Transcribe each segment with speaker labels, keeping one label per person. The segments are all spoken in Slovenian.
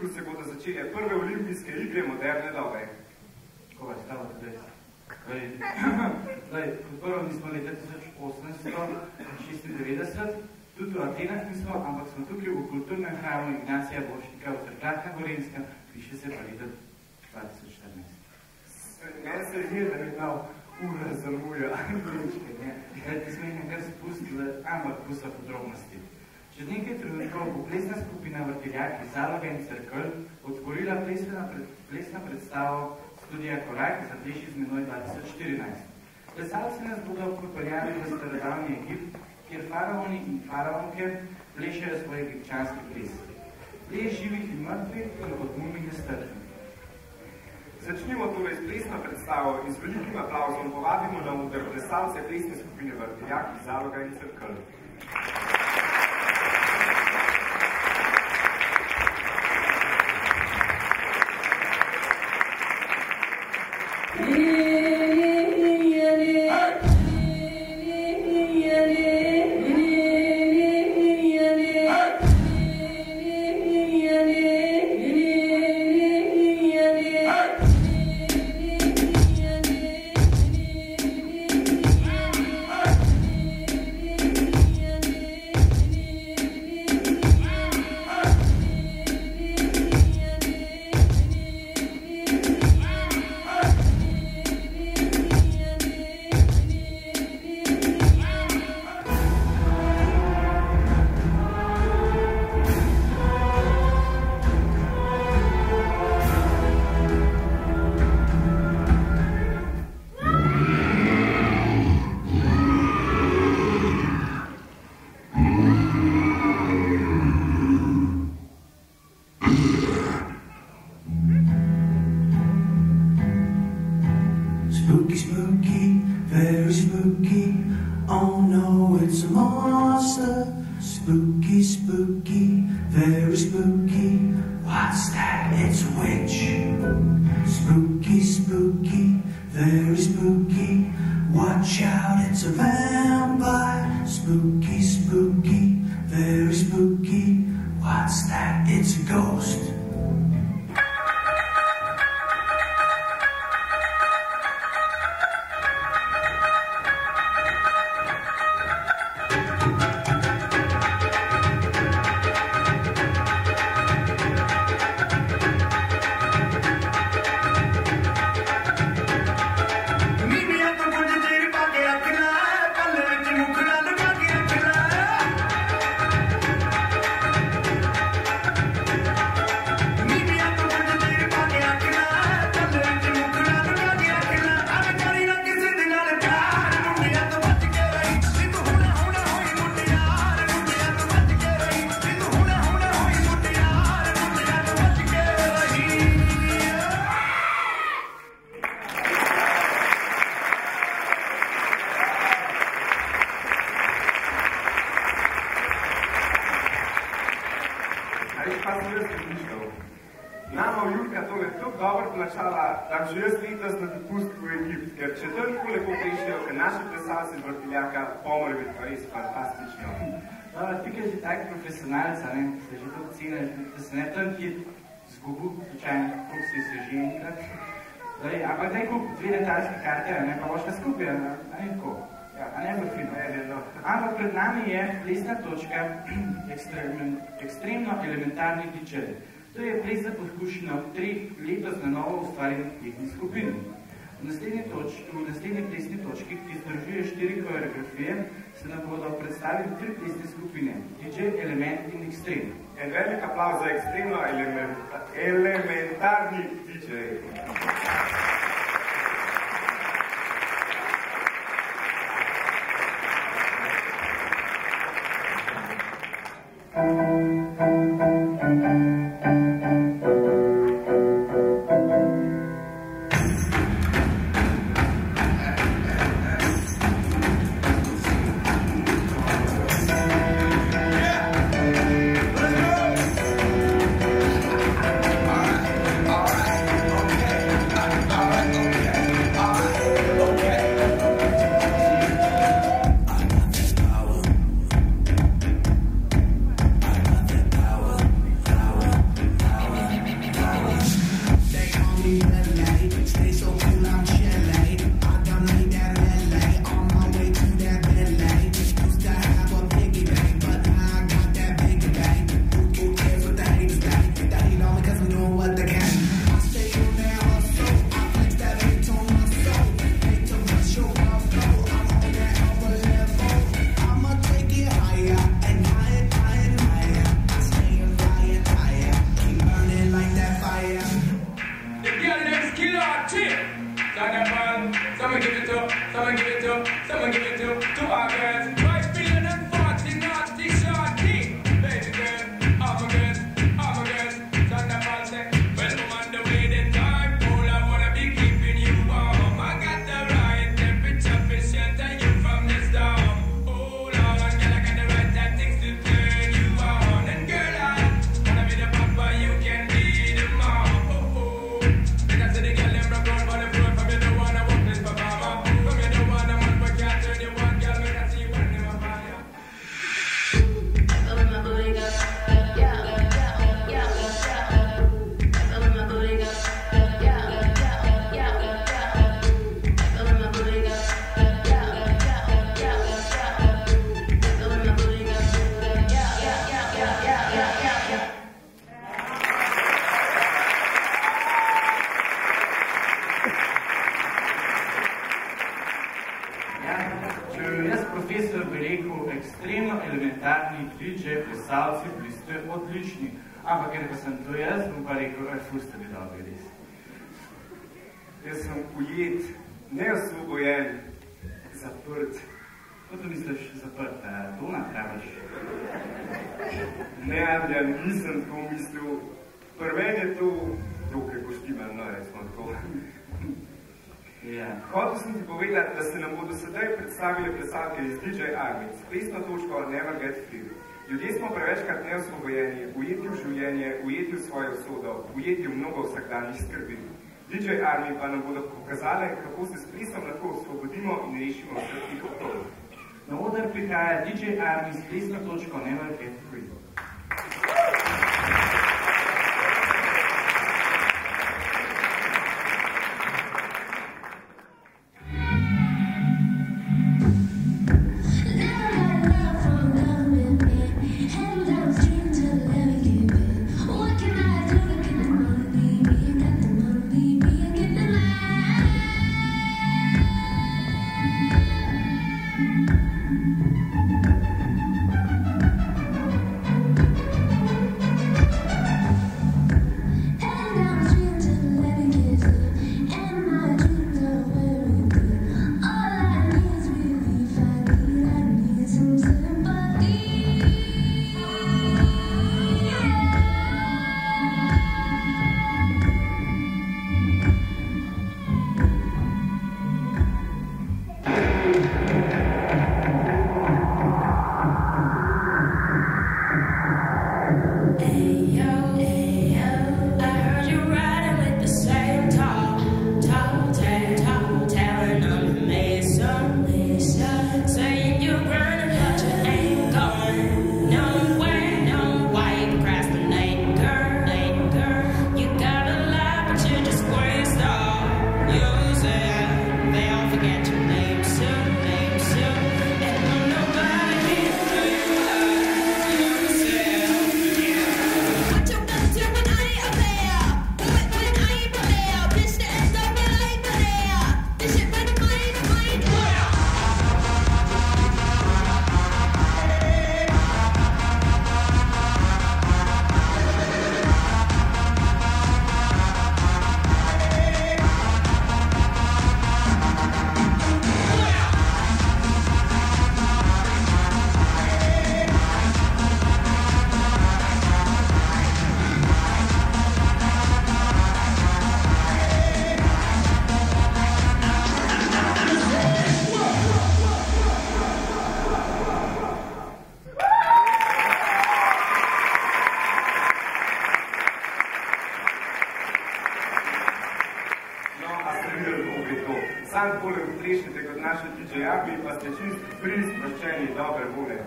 Speaker 1: jutru se bodo začele prve olimpijske igre moderne dobe.
Speaker 2: Ko vas stalo tudi? Kot prvo nismo leta 1896, tudi v Atenah nismo, ampak smo tukaj v kulturnem hramu Ignacija Boršnika v Cerkljah na Gorenjskem, piše se pa leta 2014.
Speaker 1: Meni se je, da mi dal ura zamuja.
Speaker 2: Ti smo jih nekaj spustili, ampak tu so podrobnosti. Čez nekaj trenutkov bo plesna skupina Vrtiljaki, Zaloga in Cerkelj otvorila plesna predstavo Studija Korak za Pleši z menoj 2014. Plesalci nas bodo pripeljali v starodavni Egipt, kjer faraoni in faraonke plešajo svoj egipčanski ples. Ples živih in mrtvih in od mumij nestrpnih.
Speaker 1: Začnimo torej s plesno predstavo in z velikim aplauzom povabimo na oder plesalce plesne skupine Vrtiljaki, Zaloga in Cerkelj.
Speaker 2: Profesionalca, se že to cene, da se ne tam, ki je zgubil, slučajno, koliko si se že enkrat. Ampak daj kup dve letalske karte, pa boš pa skupaj, ne tako. A ne bo fino. Ampak pred nami je plesna točka ekstremno elementarni DJ. To je ples za poskušino 3 letos na novo ustvarjenih plesnih skupin. V naslednji plesni točki, ki združuje 4 koreografije, se nam bodo predstavili 3 plesne skupine, DJ, Element in Extreme.
Speaker 1: En velik aplauz za ekstremno elementarni DJ.
Speaker 3: Okay.
Speaker 2: odlični. Ampak, ker pa sem to jaz, bom pa rekel, ful ste bi dobri res.
Speaker 1: Jaz sem ujet, neosvobojen, zaprt.
Speaker 2: Kot to misliš zaprt? Dona trebaš?
Speaker 1: Ne, Adrian, nisem tako mislil. Prven je to, dokaj poštimen, no, recimo tako. Hotel sem ti povedati, da se nam bodo sedaj predstavili plesalke iz DJ Army, s plesno točko Never Get Free. Ljudje smo prevečkrat neosvobojeni, ujeti v življenje, ujeti v svojo usodo, ujeti v mnogo vsakdanjih skrbi. DJ Army pa nam bodo pokazali, kako se s plesom lahko osvobodimo in rešimo vseh oktov.
Speaker 2: Na oder prihaja DJ Army s plesno točko Never Get Free.
Speaker 1: Sam poleg plešite kot naše DJ-abi, pa ste čist prisproščeni dobre volje.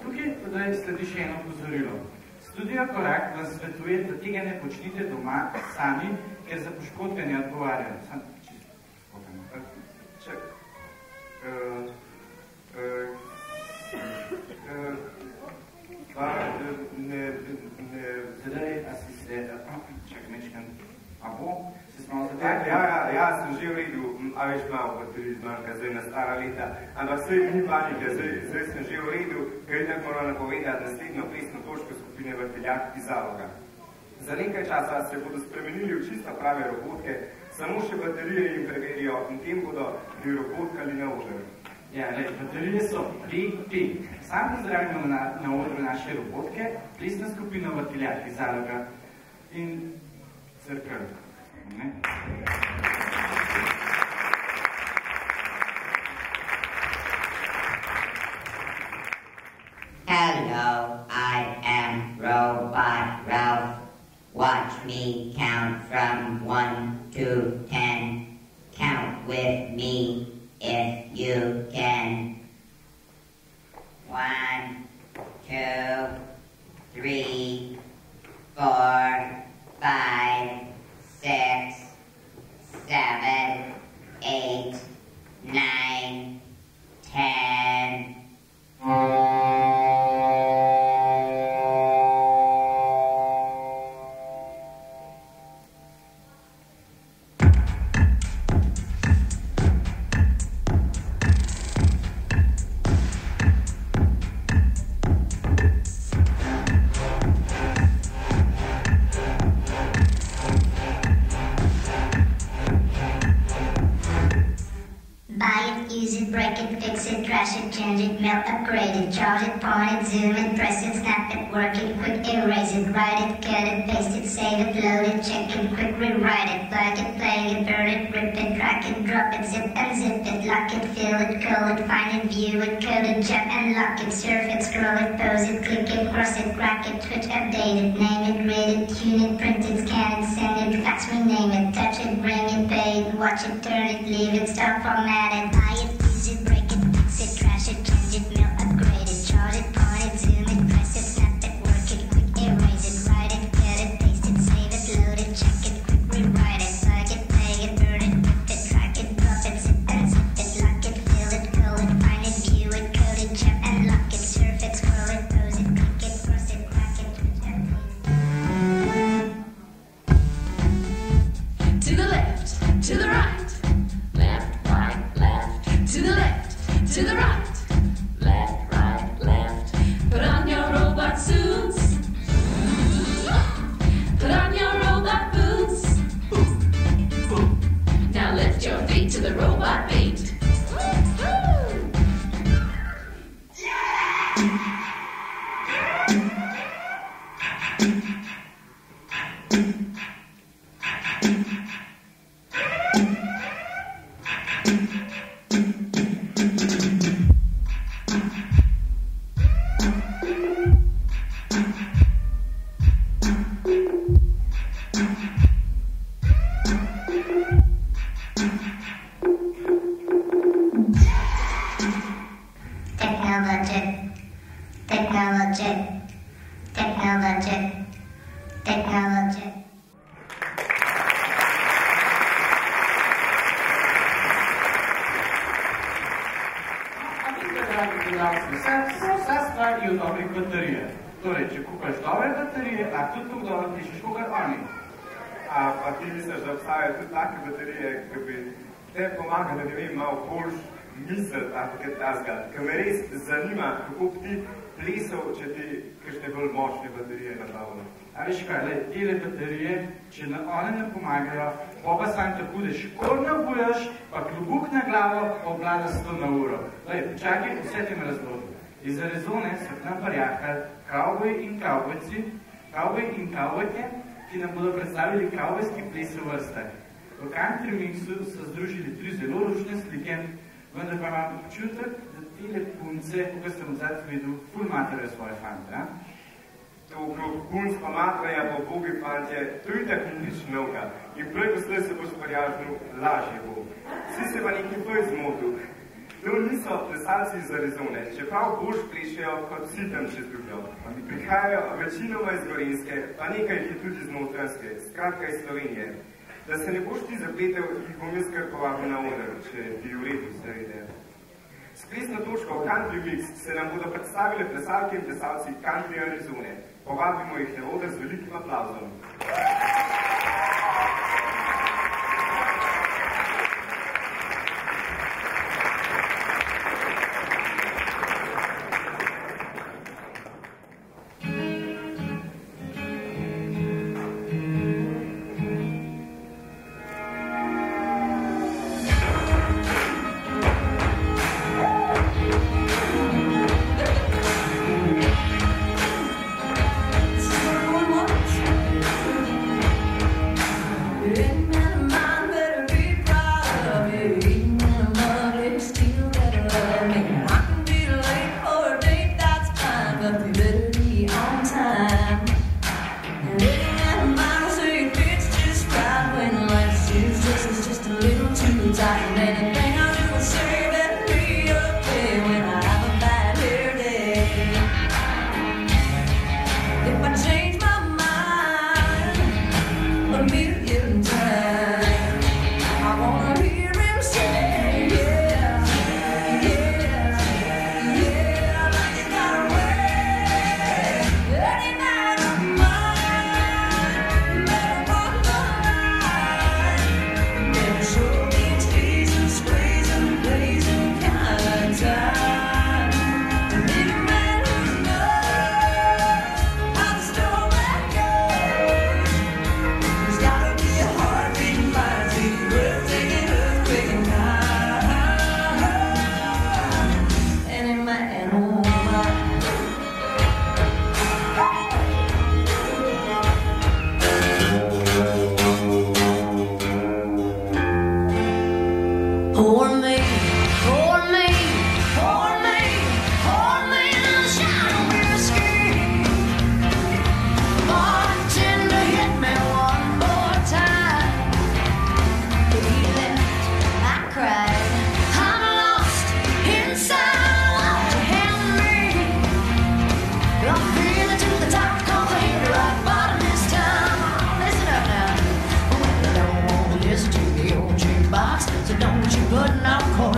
Speaker 2: Tukaj podaj sledi še eno pozorilo. Studio Korak vam svetuje, da tega ne počnite doma sami, ker za poškodbe ne odgovarjajo. Sam čisto poškodbe.
Speaker 1: Ček.
Speaker 2: Zdaj, a si se... Čak, mečkam. A bo? Se smo zadaj?
Speaker 1: Ja, sem že v redu. A veš, malo baterizmanka, zdaj na stara leta. Ampak vse ni panike, zdaj sem že v redu, ker itak moram napovedati naslednjo plesno točko skupine Vrtiljak iz Zaloga. Za nekaj časa se bodo spremenili v čisto prave robotke, samo še baterije jim preverijo in tem bodo pri robotkali na oder.
Speaker 2: Ja, baterije so pri. Sam pozdravimo na odru naše robotke, plesna skupina Vrtiljak iz Zaloga in Crkl.
Speaker 3: Hello, I am Robot Ralph. Watch me count from 1 to 10. Count with me if you can. 1, 2, 3, 4, 5, 6, 7, 8, 9, 10.
Speaker 4: change it, melt, upgrade it, charge it, point it, zoom it, press it, snap it, work it, quick erase it, write it, cut it, paste it, save it, load it, check it, quick rewrite it, plug it, play it, burn it, rip it, drag it, drop it, zip unzip it, lock it, fill it, call it, find it, view it, code it, jump and lock it, surf it, scroll it, pose it, click it, cross it, crack it, twitch, update it, name it, read it, tune it, print it, scan it, send it, fax, rename it, touch it, bring it, pay it, watch it, turn it, leave it, start, format it, buy it, use it, break it, fix it, trash it, change it, mail, upgrade it, charge it, point it, zoom it, press it, snap it, work it, quick erase it, write it, cut it, paste it, save it, load it, check it, quick rewrite it, plug it, play it, burn it, rip it, drag it, drop it, zip and zip it, lock it, fill it, call it, find it, view it, code it, jump and lock it, surf it, scroll it, pose it, click it, cross it, crack it, twitch and
Speaker 5: to the left, to the right, left, right, left, to the left, to the right, left, right, left. Put on your robot suits, put on your robot boots. Now lift your feet to the robot beat.
Speaker 4: Technology.
Speaker 2: Vsa stvar je v dobrih baterijah. Torej, če kupaš dobre baterije, lahko tudi tako dobro pišeš, kakor oni.
Speaker 1: Pa ti misliš, da obstajajo tudi take baterije, ki bi te pomagali, da ne vem, malo boljš misliti, ali kaj tazga. Ker me res zanima, kako bi ti plesal, če ti kakšne bolj močne baterije napravili.
Speaker 2: A veš kaj, tele baterije, če one ne pomagajo, pa sam tako, da škor nabujaš, pa klobuk na glavo, oblada 100 na uro. Počakaj, vse te me razložim. Iz Arizone so k nam parjahali kavboji in kavbojci, kavboji in kavbojke, ki nam bodo predstavili kavbojski ples v vrstah. V country mixu so združili 3 zelo rušne slike, vendar pa imam občutek, da tele punce, kot sem odzad videl, ful materajo svoje fante.
Speaker 1: To okrog punc pa materajo, pa bogi fantje, to je tako nič novega. In prej, ko se bo sparjažnil, lažje bo. Vsi se pa nekaj bolj zmotil. To niso plesalci iz Arizone, čeprav boljš plešejo, kot vsi tam še drugijo. Prihajajo večinoma iz Gorenjske, pa nekaj jih je tudi iz Notranjske, skratka iz Slovenije. Da se ne boš ti zapletel, jih bom jaz kar povabil na oder, če bi v redu seveda. S plesno točko Country Mix se nam bodo predstavili plesalke in plesalci Country Arizone. Povabimo jih na oder z velikim aplauzom.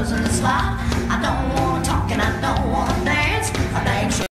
Speaker 5: doors on the slot.